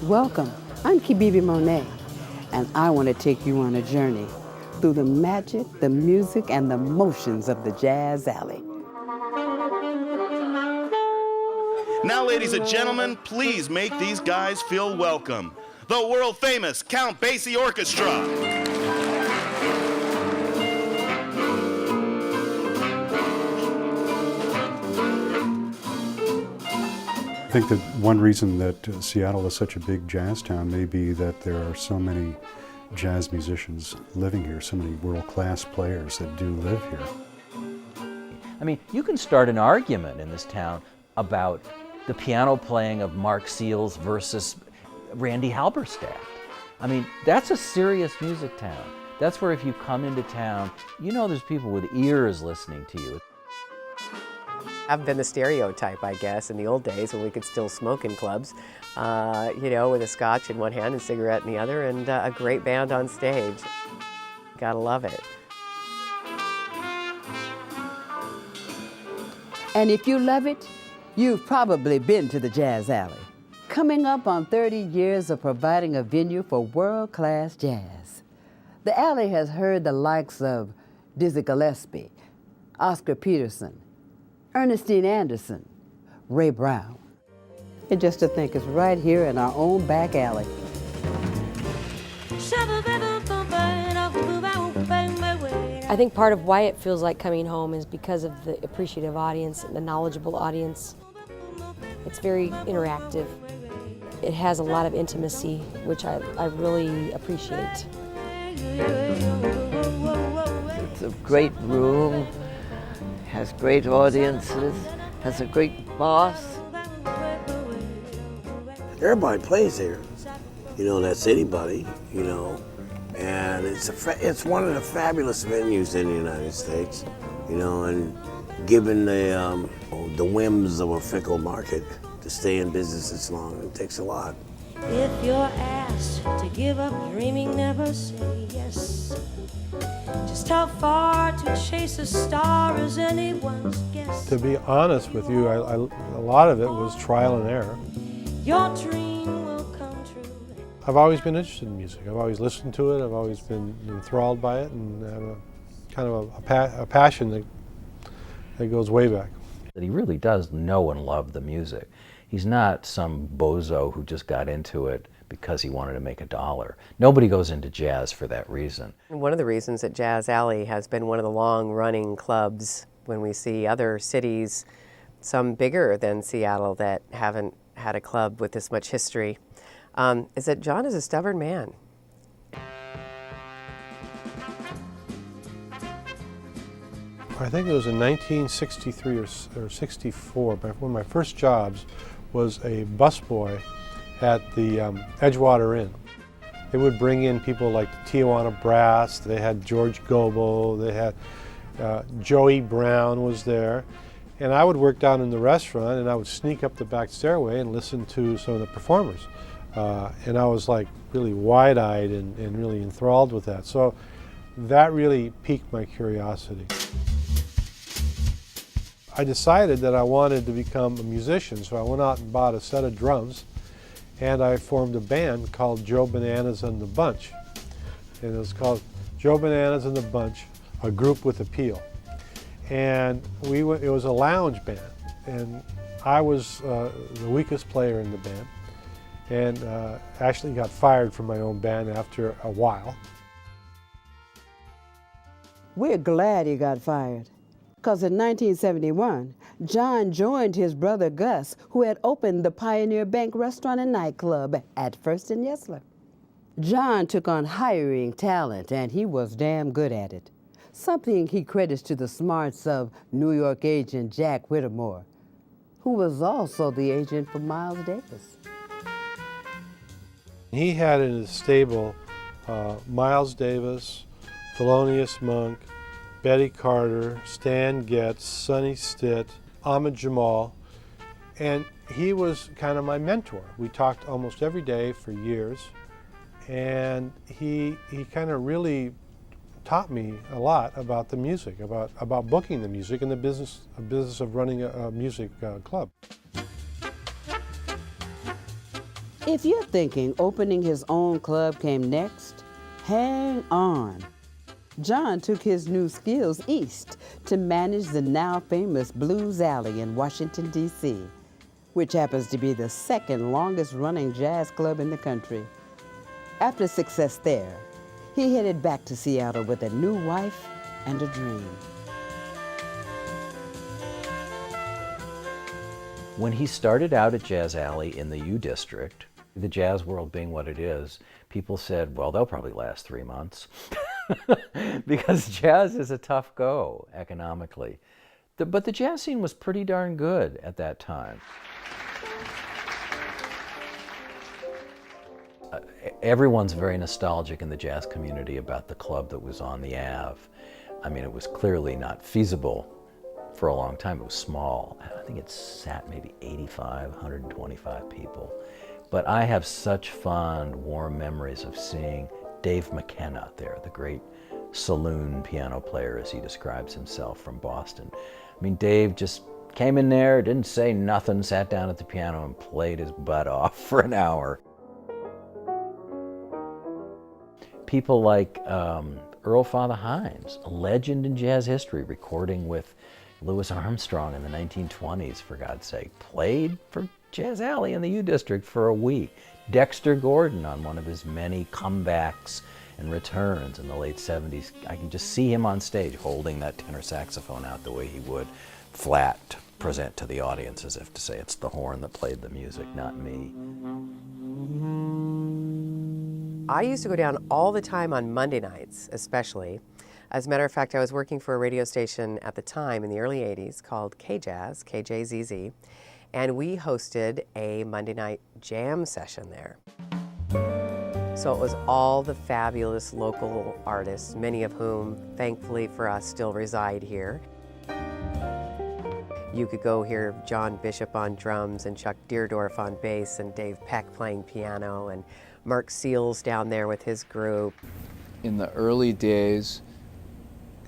Welcome, I'm Kibibi Monet, and I want to take you on a journey through the magic, the music, and the motions of the Jazz Alley. Now, ladies and gentlemen, please make these guys feel welcome. The world-famous Count Basie Orchestra. I think that one reason that Seattle is such a big jazz town may be that there are so many jazz musicians living here, so many world-class players that do live here. I mean, you can start an argument in this town about the piano playing of Mark Seals versus Randy Halberstadt. I mean, that's a serious music town. That's where if you come into town, you know there's people with ears listening to you. I've been the stereotype, I guess, in the old days when we could still smoke in clubs, you know, with a scotch in one hand and a cigarette in the other, and a great band on stage. Gotta love it. And if you love it, you've probably been to the Jazz Alley. Coming up on 30 years of providing a venue for world-class jazz. The Alley has heard the likes of Dizzy Gillespie, Oscar Peterson, Ernestine Anderson, Ray Brown. And just to think it's right here in our own back alley. I think part of why it feels like coming home is because of the appreciative audience and the knowledgeable audience. It's very interactive. It has a lot of intimacy, which I really appreciate. It's a great room, has great audiences, has a great boss. Everybody plays here, you know, that's anybody, you know, and it's one of the fabulous venues in the United States, you know, and given the whims of a fickle market, to stay in business this long, it takes a lot. If you're asked to give up dreaming, never say yes. Just how far to chase a star is anyone's guess. To be honest with you, a lot of it was trial and error. Your dream will come true. I've always been interested in music. I've always listened to it. I've always been enthralled by it, and have a kind of a passion that goes way back. He really does know and love the music. He's not some bozo who just got into it because he wanted to make $1. Nobody goes into jazz for that reason. One of the reasons that Jazz Alley has been one of the long-running clubs, when we see other cities, some bigger than Seattle, that haven't had a club with this much history, is that John is a stubborn man. I think it was in 1963 or 64, one of my first jobs was a busboy at the Edgewater Inn. They would bring in people like the Tijuana Brass, they had George Goebel, they had Joey Brown was there, and I would work down in the restaurant and I would sneak up the back stairway and listen to some of the performers. And I was like really wide-eyed and really enthralled with that. So that really piqued my curiosity. I decided that I wanted to become a musician, so I went out and bought a set of drums, and I formed a band called Joe Bananas and the Bunch. And it was called Joe Bananas and the Bunch, a group with appeal. And it was a lounge band, and I was the weakest player in the band, and actually got fired from my own band after a while. We're glad he got fired, because in 1971, John joined his brother Gus, who had opened the Pioneer Bank restaurant and nightclub at First and Yesler. John took on hiring talent, and he was damn good at it, something he credits to the smarts of New York agent Jack Whittemore, who was also the agent for Miles Davis. He had in his stable Miles Davis, Thelonious Monk, Betty Carter, Stan Getz, Sonny Stitt, Ahmad Jamal, and he was kind of my mentor. We talked almost every day for years, and he kind of really taught me a lot about the music, about booking the music and the business of running a music club. If you're thinking opening his own club came next, hang on. John took his new skills east to manage the now famous Blues Alley in Washington, D.C., which happens to be the second longest running jazz club in the country. After success there, he headed back to Seattle with a new wife and a dream. When he started out at Jazz Alley in the U District, the jazz world being what it is, people said, well, they'll probably last 3 months. Because jazz is a tough go economically. But the jazz scene was pretty darn good at that time. Everyone's very nostalgic in the jazz community about the club that was on the Ave. I mean, it was clearly not feasible for a long time. It was small. I think it sat maybe 85, 125 people. But I have such fond, warm memories of seeing Dave McKenna there, the great saloon piano player, as he describes himself, from Boston. I mean, Dave just came in there, didn't say nothing, sat down at the piano and played his butt off for an hour. People like Earl Father Hines, a legend in jazz history, recording with Louis Armstrong in the 1920s, for God's sake, played for Jazz Alley in the U District for a week. Dexter Gordon on one of his many comebacks and returns in the late 70s. I can just see him on stage holding that tenor saxophone out the way he would, flat, to present to the audience as if to say it's the horn that played the music, not me. I used to go down all the time on Monday nights, especially. As a matter of fact, I was working for a radio station at the time in the early 80s called K-Jazz, KJZZ, and we hosted a Monday night jam session there. So it was all the fabulous local artists, many of whom, thankfully for us, still reside here. You could go hear John Bishop on drums and Chuck Deerdorf on bass and Dave Peck playing piano and Mark Seals down there with his group. In the early days,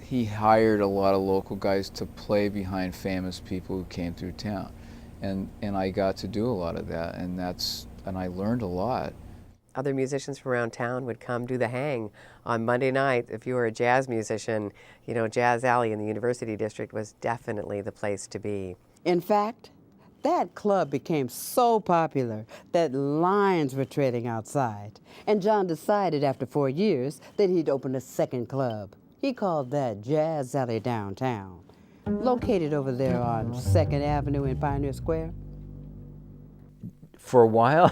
he hired a lot of local guys to play behind famous people who came through town. And I got to do a lot of that, and I learned a lot. Other musicians from around town would come do the hang on Monday night. If you were a jazz musician, you know, Jazz Alley in the University District was definitely the place to be. In fact, that club became so popular that lines were trading outside. And John decided after 4 years that he'd open a second club. He called that Jazz Alley Downtown, located over there on 2nd Avenue in Pioneer Square. For a while,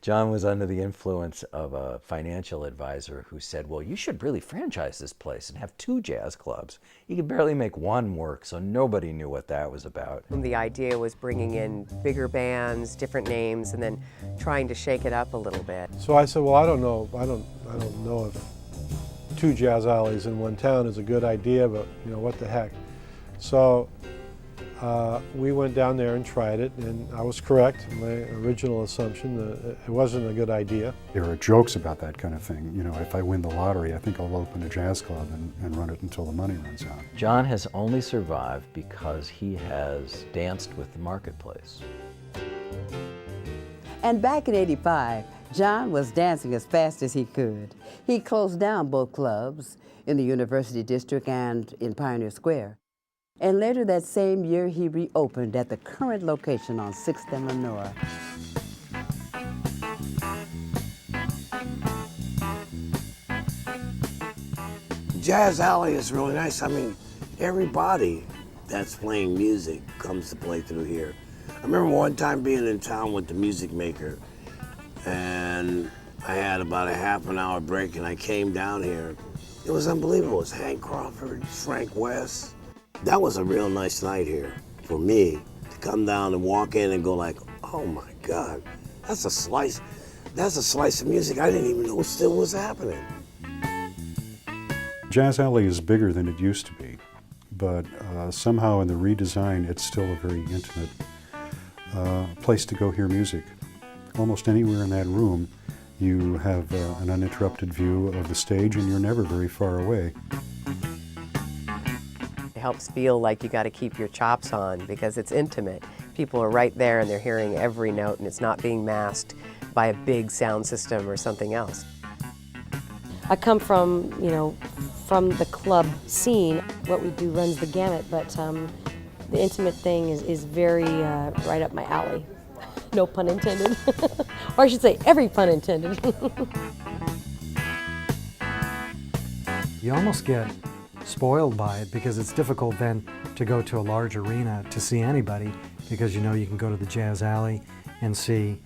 John was under the influence of a financial advisor who said, well, you should really franchise this place and have 2 jazz clubs. You could barely make one work, so nobody knew what that was about. The idea was bringing in bigger bands, different names, and then trying to shake it up a little bit. So I said, well, I don't know if 2 jazz alleys in one town is a good idea, but you know, what the heck. So we went down there and tried it, and I was correct. My original assumption that it wasn't a good idea. There are jokes about that kind of thing. You know, if I win the lottery, I think I'll open a jazz club and run it until the money runs out. John has only survived because he has danced with the marketplace. And back in '85, John was dancing as fast as he could. He closed down both clubs in the University District and in Pioneer Square. And later that same year, he reopened at the current location on 6th and Lenore. Jazz Alley is really nice. I mean, everybody that's playing music comes to play through here. I remember one time being in town with the music maker, and I had about a half an hour break, and I came down here. It was unbelievable. It was Hank Crawford, Frank West. That was a real nice night here for me to come down and walk in and go like, oh my God, that's a slice of music I didn't even know still was happening. Jazz Alley is bigger than it used to be, but somehow in the redesign, it's still a very intimate place to go hear music. Almost anywhere in that room, you have an uninterrupted view of the stage, and you're never very far away. It helps feel like you got to keep your chops on because it's intimate. People are right there and they're hearing every note and it's not being masked by a big sound system or something else. I come from, from the club scene. What we do runs the gamut, but the intimate thing is very right up my alley. No pun intended. Or I should say, every pun intended. You almost get spoiled by it because it's difficult then to go to a large arena to see anybody, because you can go to the Jazz Alley and see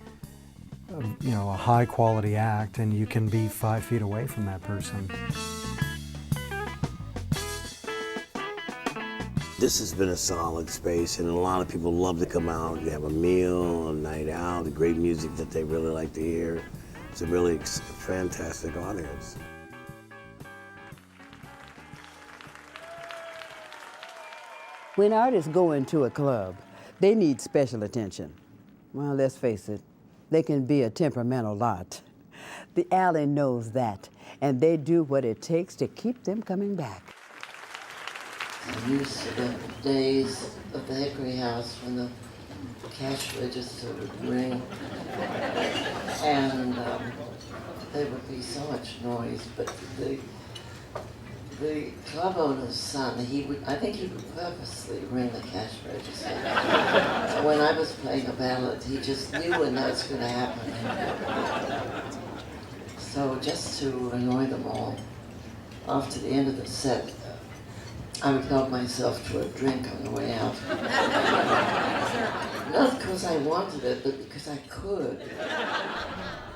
a high quality act, and you can be 5 feet away from that person. This has been a solid space, and a lot of people love to come out. You have a meal, a night out, the great music that they really like to hear. It's a really fantastic audience. When artists go into a club, they need special attention. Well, let's face it, they can be a temperamental lot. The alley knows that, and they do what it takes to keep them coming back. I'm used to the days of the Hickory House when the cash register would ring, and there would be so much noise, but the club owner's son, I think he would purposely ring the cash register. When I was playing a ballad, he just knew when that's going to happen. So just to annoy them all, after the end of the set, I would help myself to a drink on the way out. Not because I wanted it, but because I could.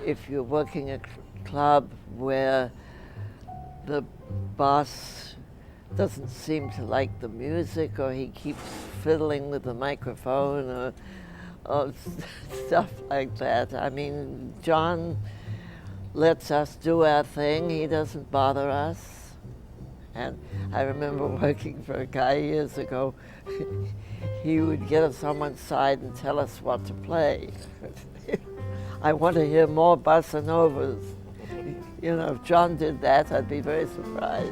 If you're working a club where the boss doesn't seem to like the music, or he keeps fiddling with the microphone, or stuff like that. I mean, John lets us do our thing. He doesn't bother us. And I remember working for a guy years ago. He would get us on one side and tell us what to play. I want to hear more bossa novas. If John did that, I'd be very surprised.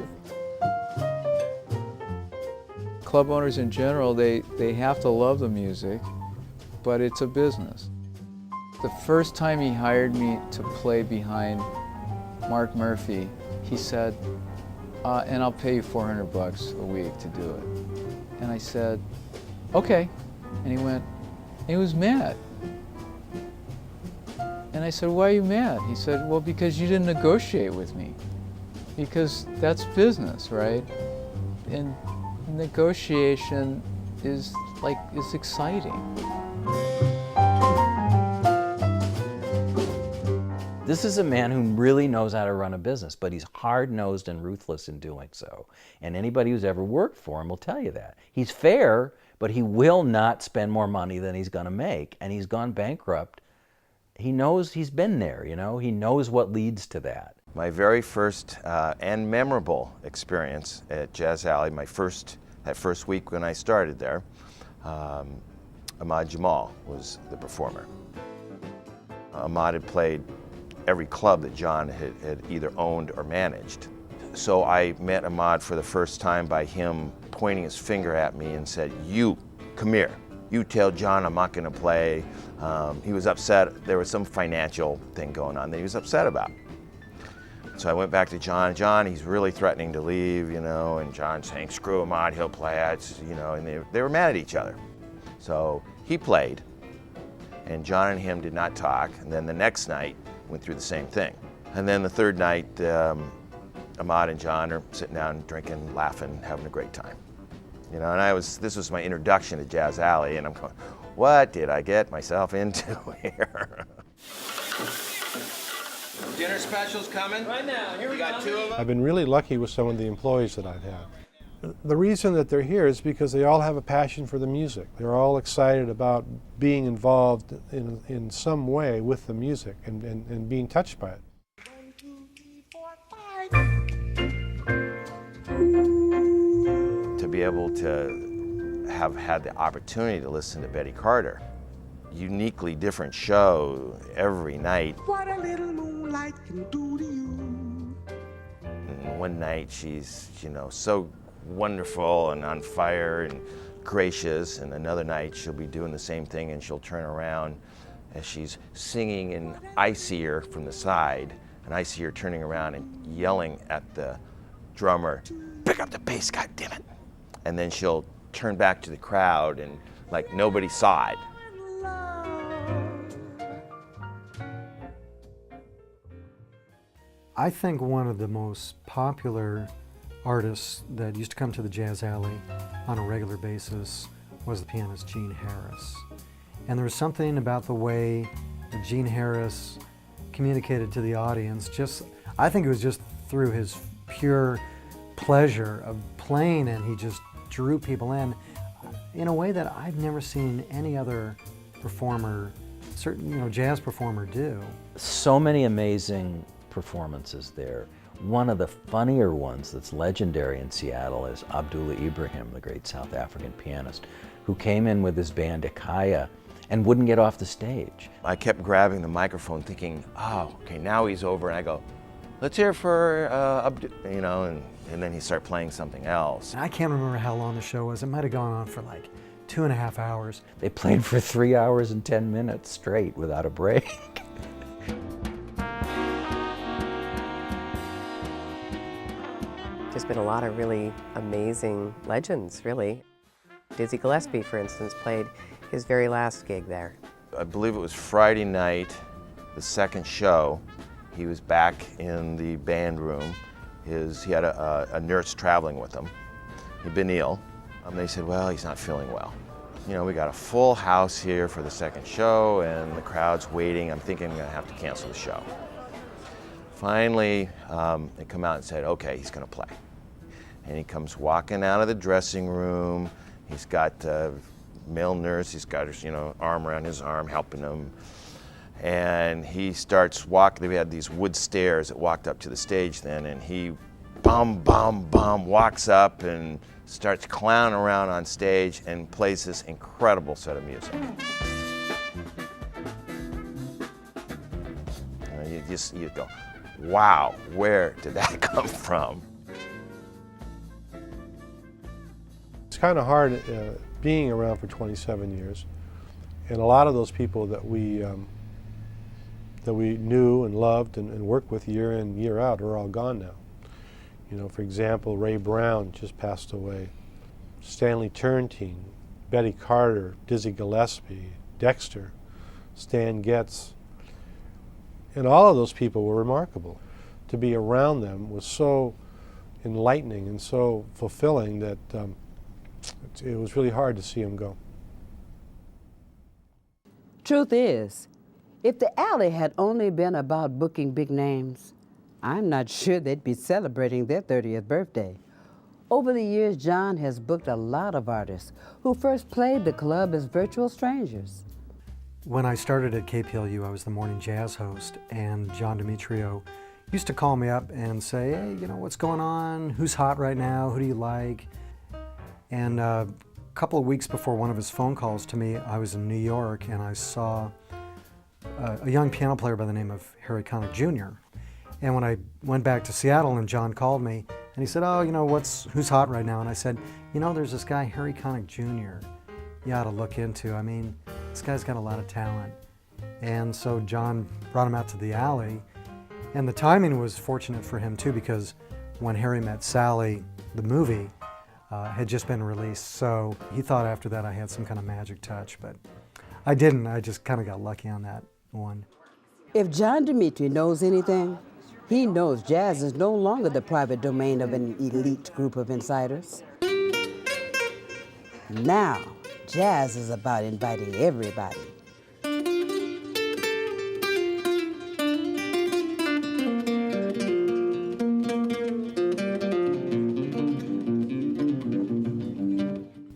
Club owners in general, they have to love the music, but it's a business. The first time he hired me to play behind Mark Murphy, he said, and I'll pay you $400 a week to do it. And I said, okay. And he was mad. And I said, why are you mad? He said, well, because you didn't negotiate with me. Because that's business, right? And negotiation is exciting. This is a man who really knows how to run a business, but he's hard-nosed and ruthless in doing so. And anybody who's ever worked for him will tell you that. He's fair, but he will not spend more money than he's going to make, and he's gone bankrupt. He knows, he's been there, he knows what leads to that. My very first and memorable experience at Jazz Alley, that first week when I started there, Ahmad Jamal was the performer. Ahmad had played every club that John had either owned or managed. So I met Ahmad for the first time by him pointing his finger at me and said, you, come here. You tell John I'm not going to play. He was upset. There was some financial thing going on that he was upset about. So I went back to John. John, he's really threatening to leave, and John's saying, screw Ahmad, he'll play it, and they were mad at each other. So he played, and John and him did not talk, and then the next night went through the same thing. And then the third night, Ahmad and John are sitting down, drinking, laughing, having a great time. And this was my introduction to Jazz Alley, and I'm going, what did I get myself into here? Dinner specials coming? Right now, here we got 2 of them. I've been really lucky with some of the employees that I've had. The reason that they're here is because they all have a passion for the music. They're all excited about being involved in some way with the music and being touched by it. To be able to have had the opportunity to listen to Betty Carter, uniquely different show every night. What a little moonlight can do to you. And one night she's, so wonderful and on fire and gracious, and another night she'll be doing the same thing and she'll turn around as she's singing, and I see her from the side, and I see her turning around and yelling at the drummer, "Pick up the bass, goddammit!" And then she'll turn back to the crowd and like nobody saw it. I think one of the most popular artists that used to come to the Jazz Alley on a regular basis was the pianist Gene Harris. And there was something about the way that Gene Harris communicated to the audience, I think it was just through his pure pleasure of playing, and he just drew people in a way that I've never seen any other performer, jazz performer do. So many amazing performances there. One of the funnier ones that's legendary in Seattle is Abdullah Ibrahim, the great South African pianist, who came in with his band Ikaya and wouldn't get off the stage. I kept grabbing the microphone thinking, oh, okay, now he's over, and I go, let's hear for and then he started playing something else. I can't remember how long the show was. It might have gone on for like 2.5 hours. They played for 3 hours and 10 minutes straight without a break. There's been a lot of really amazing legends, really. Dizzy Gillespie, for instance, played his very last gig there. I believe it was Friday night, the second show. He was back in the band room. He had a nurse traveling with him. He'd been ill. They said, well, he's not feeling well. We got a full house here for the second show, and the crowd's waiting. I'm thinking I'm gonna have to cancel the show. Finally, they come out and said, okay, he's gonna play. And he comes walking out of the dressing room. He's got a male nurse, he's got his arm around his arm, helping him. And he starts walking. We had these wood stairs that walked up to the stage then, and he walks up and starts clowning around on stage and plays this incredible set of music. You go, wow, where did that come from? It's kind of hard being around for 27 years, and a lot of those people that we knew and loved and worked with year in, year out are all gone now. For example, Ray Brown just passed away. Stanley Turrentine, Betty Carter, Dizzy Gillespie, Dexter, Stan Getz. And all of those people were remarkable. To be around them was so enlightening and so fulfilling that it was really hard to see them go. Truth is, if the Alley had only been about booking big names, I'm not sure they'd be celebrating their 30th birthday. Over the years, John has booked a lot of artists who first played the club as virtual strangers. When I started at KPLU, I was the morning jazz host, and John Dimitriou used to call me up and say, hey, what's going on? Who's hot right now? Who do you like? And a couple of weeks before one of his phone calls to me, I was in New York, and I saw a young piano player by the name of Harry Connick Jr. And when I went back to Seattle and John called me, and he said, oh, who's hot right now? And I said, there's this guy, Harry Connick Jr. you ought to look into. I mean, this guy's got a lot of talent. And so John brought him out to the Alley, and the timing was fortunate for him too, because When Harry Met Sally, the movie, had just been released, so he thought after that I had some kind of magic touch, but I didn't. I just kind of got lucky on that one. If John Dimitriou knows anything, he knows jazz is no longer the private domain of an elite group of insiders. Now, jazz is about inviting everybody.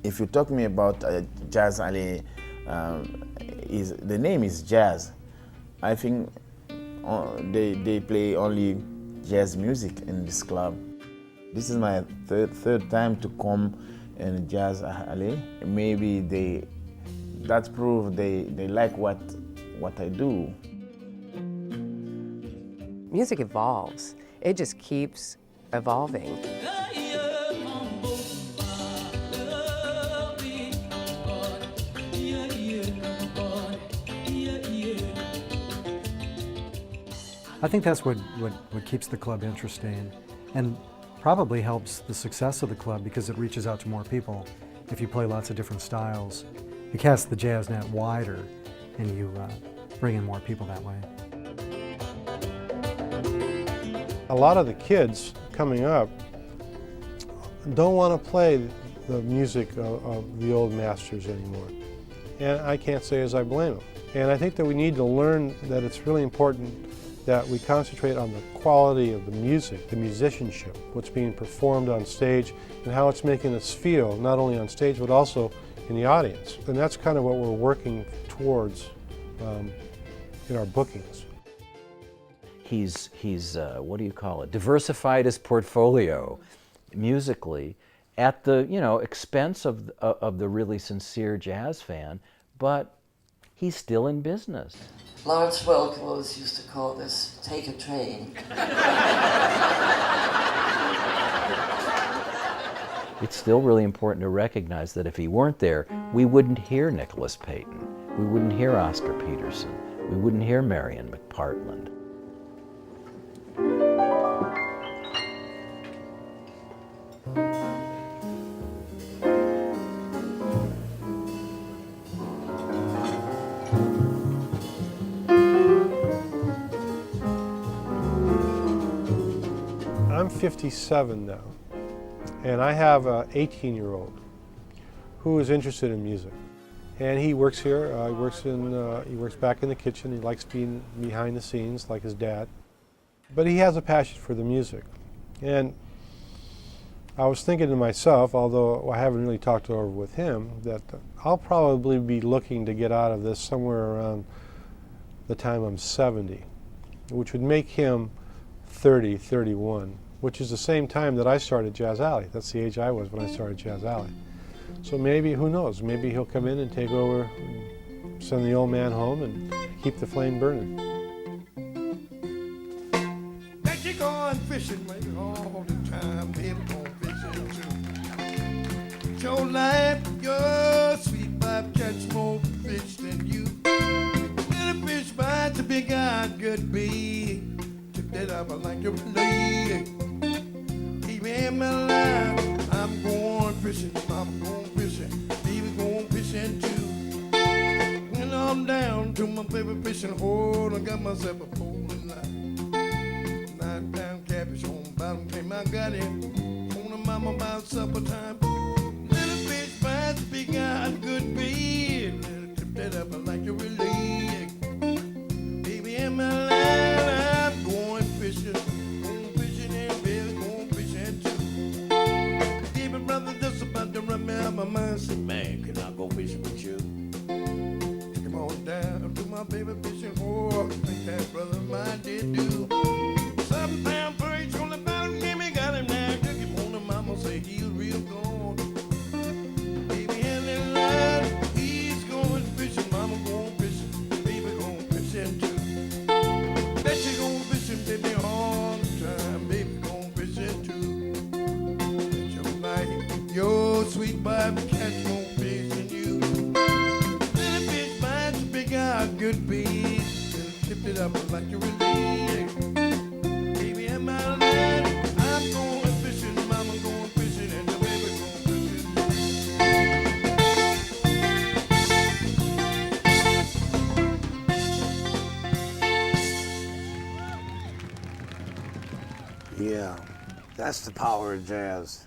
If you talk to me about Jazz Alley, the name is jazz. I think they play only jazz music in this club. This is my third time to come in Jazz Alley. Maybe that's proof they like what I do. Music evolves. It just keeps evolving. I think that's what keeps the club interesting and probably helps the success of the club because it reaches out to more people. If you play lots of different styles, you cast the jazz net wider and you bring in more people that way. A lot of the kids coming up don't want to play the music of the old masters anymore. And I can't say as I blame them. And I think that we need to learn that it's really important that we concentrate on the quality of the music, the musicianship, what's being performed on stage, and how it's making us feel, not only on stage, but also in the audience. And that's kind of what we're working towards in our bookings. He's what do you call it? Diversified his portfolio musically at the expense of the really sincere jazz fan, but he's still in business. Lawrence Welk used to call this "take a train." It's still really important to recognize that if he weren't there, we wouldn't hear Nicholas Payton, we wouldn't hear Oscar Peterson, we wouldn't hear Marion McPartland. I'm 57 now, and I have an 18-year-old who is interested in music. And he works here, he works back in the kitchen. He likes being behind the scenes like his dad. But he has a passion for the music. And I was thinking to myself, although I haven't really talked over with him, that I'll probably be looking to get out of this somewhere around the time I'm 70, which would make him 30, 31, which is the same time that I started Jazz Alley. That's the age I was when I started Jazz Alley. So maybe, who knows, maybe he'll come in and take over, send the old man home and keep the flame burning. That you going fishing, man, all the time, baby, going fishing too. Your life, your sweet vibe, catch more fish than you. Little fish bites a big eye, good be. Took that up, I like your lady. Keep in my life, I'm going fishing, I'm going fishing, baby going fishing too. When I'm down to my favorite fishing hole, I got myself a pole and line. 9-pound catfish on bottom, came I got it. On the mama about supper time. Little fish bites, big eye, good bait. Little tip that up, I like your leg. Baby in my life, I'm going fishing and baby going fishing too. Baby brother just about to run me out my mind. Say, man, can I go fishing with you? Come on down to my baby fishing hole. Think that brother mine did do. 7-pound perch on the bottom, give me got him now. Took him on the mama, say he's real gone. Baby in the line, he's going fishing, mama going fishing, baby going fishing too. Bet you going fishing, baby, all the time, baby going fishing too. Bet your life, your sweet vibe, catch more fish than you. Little fish bites a big eye, good bait. Tip it up like you really. Baby in my land, I'm going fishing, mama going fishing, and the baby going Yeah, that's the power of jazz.